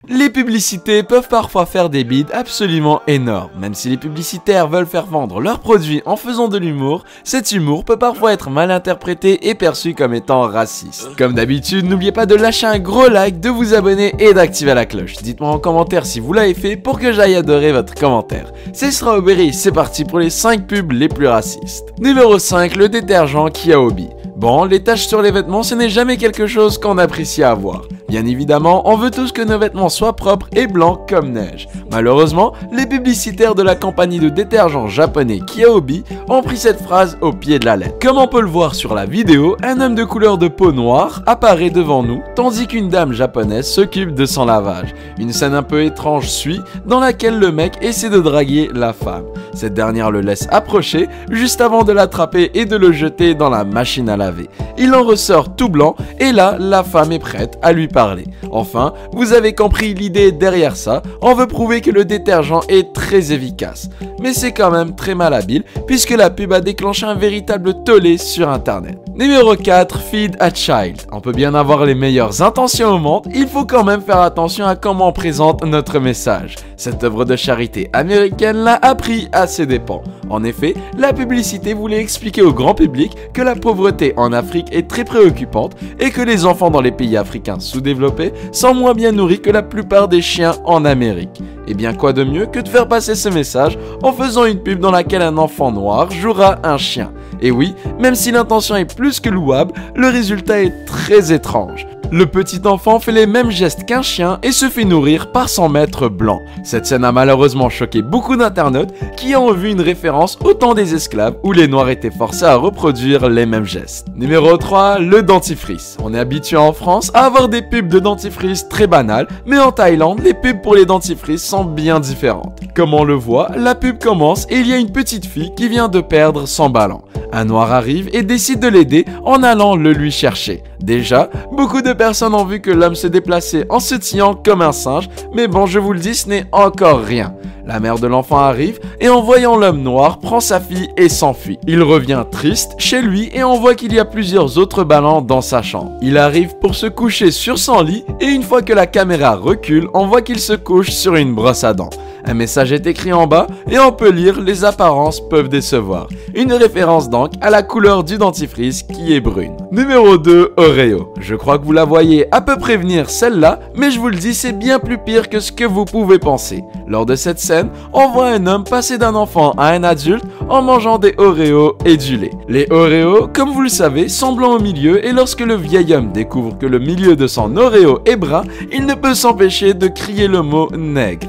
Les publicités peuvent parfois faire des bids absolument énormes. Même si les publicitaires veulent faire vendre leurs produits en faisant de l'humour, cet humour peut parfois être mal interprété et perçu comme étant raciste. Comme d'habitude, n'oubliez pas de lâcher un gros like, de vous abonner et d'activer la cloche. Dites-moi en commentaire si vous l'avez fait pour que j'aille adorer votre commentaire. C'est Strawberry, c'est parti pour les 5 pubs les plus racistes. Numéro 5, le détergent Kiaobi. Bon, les taches sur les vêtements, ce n'est jamais quelque chose qu'on apprécie à voir. Bien évidemment, on veut tous que nos vêtements soient propres et blancs comme neige. Malheureusement, les publicitaires de la compagnie de détergent japonais Kiaobi ont pris cette phrase au pied de la lettre. Comme on peut le voir sur la vidéo, un homme de couleur de peau noire apparaît devant nous, tandis qu'une dame japonaise s'occupe de son lavage. Une scène un peu étrange suit, dans laquelle le mec essaie de draguer la femme. Cette dernière le laisse approcher, juste avant de l'attraper et de le jeter dans la machine à laver. Il en ressort tout blanc, et là, la femme est prête à lui parler. Enfin, vous avez compris l'idée derrière ça, on veut prouver que le détergent est très efficace. Mais c'est quand même très malhabile, puisque la pub a déclenché un véritable tollé sur internet. Numéro 4, Feed a Child. On peut bien avoir les meilleures intentions au monde, il faut quand même faire attention à comment on présente notre message. Cette œuvre de charité américaine l'a appris à ses dépens. En effet, la publicité voulait expliquer au grand public que la pauvreté en Afrique est très préoccupante et que les enfants dans les pays africains sous-développés sont moins bien nourris que la plupart des chiens en Amérique. Et bien quoi de mieux que de faire passer ce message en faisant une pub dans laquelle un enfant noir jouera un chien. Et oui, même si l'intention est plus que louable, le résultat est très étrange. Le petit enfant fait les mêmes gestes qu'un chien et se fait nourrir par son maître blanc. Cette scène a malheureusement choqué beaucoup d'internautes qui ont vu une référence au temps des esclaves où les noirs étaient forcés à reproduire les mêmes gestes. Numéro 3, le dentifrice. On est habitué en France à avoir des pubs de dentifrice très banales, mais en Thaïlande, les pubs pour les dentifrices sont bien différentes. Comme on le voit, la pub commence et il y a une petite fille qui vient de perdre son ballon. Un noir arrive et décide de l'aider en allant le lui chercher. Déjà, beaucoup de personnes ont vu que l'homme se déplaçait en se tiant comme un singe, mais bon, je vous le dis, ce n'est encore rien. La mère de l'enfant arrive et en voyant l'homme noir, prend sa fille et s'enfuit. Il revient triste chez lui et on voit qu'il y a plusieurs autres ballons dans sa chambre. Il arrive pour se coucher sur son lit et une fois que la caméra recule, on voit qu'il se couche sur une brosse à dents. Un message est écrit en bas et on peut lire « Les apparences peuvent décevoir ». Une référence donc à la couleur du dentifrice qui est brune. Numéro 2, Oreo. Je crois que vous la voyez à peu près venir celle-là, mais je vous le dis, c'est bien plus pire que ce que vous pouvez penser. Lors de cette scène, on voit un homme passer d'un enfant à un adulte en mangeant des Oreos et du lait. Les Oreos, comme vous le savez, sont blancs au milieu et lorsque le vieil homme découvre que le milieu de son Oreo est brun, il ne peut s'empêcher de crier le mot « nègre ».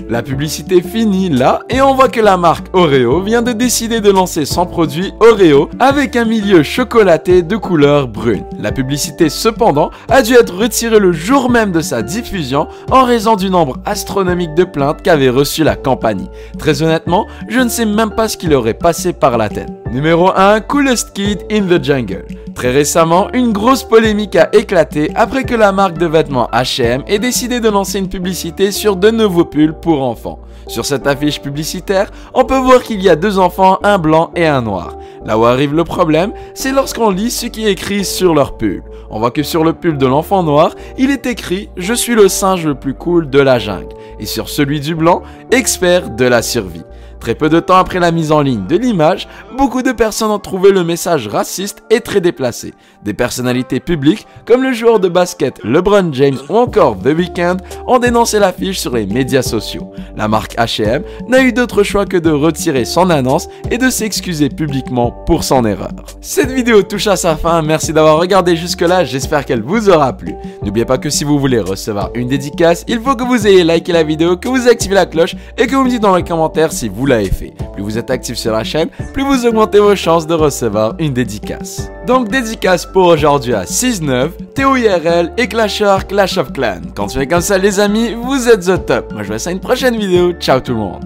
La publicité finit là et on voit que la marque Oreo vient de décider de lancer son produit Oreo avec un milieu chocolaté de couleur brune. La publicité cependant a dû être retirée le jour même de sa diffusion en raison du nombre astronomique de plaintes qu'avait reçu la compagnie. Très honnêtement, je ne sais même pas ce qui leur est passé par la tête. Numéro 1, Coolest Kid in the Jungle. Très récemment, une grosse polémique a éclaté après que la marque de vêtements H&M ait décidé de lancer une publicité sur de nouveaux pulls pour enfants. Sur cette affiche publicitaire, on peut voir qu'il y a 2 enfants, un blanc et un noir. Là où arrive le problème, c'est lorsqu'on lit ce qui est écrit sur leur pull. On voit que sur le pull de l'enfant noir, il est écrit « Je suis le singe le plus cool de la jungle » et sur celui du blanc, « Expert de la survie ». Très peu de temps après la mise en ligne de l'image, beaucoup de personnes ont trouvé le message raciste et très déplacé. Des personnalités publiques, comme le joueur de basket LeBron James ou encore The Weeknd, ont dénoncé l'affiche sur les médias sociaux. La marque H&M n'a eu d'autre choix que de retirer son annonce et de s'excuser publiquement pour son erreur. Cette vidéo touche à sa fin, merci d'avoir regardé jusque là, j'espère qu'elle vous aura plu. N'oubliez pas que si vous voulez recevoir une dédicace, il faut que vous ayez liké la vidéo, que vous activez la cloche et que vous me dites dans les commentaires si vous l'avez fait. Plus vous êtes actif sur la chaîne, plus vous augmentez vos chances de recevoir une dédicace. Donc dédicace pour aujourd'hui à 6-9, Théo IRL et Clasher Clash of Clans. Continuez comme ça les amis, vous êtes au top. Moi je vous laisse à une prochaine vidéo, ciao tout le monde.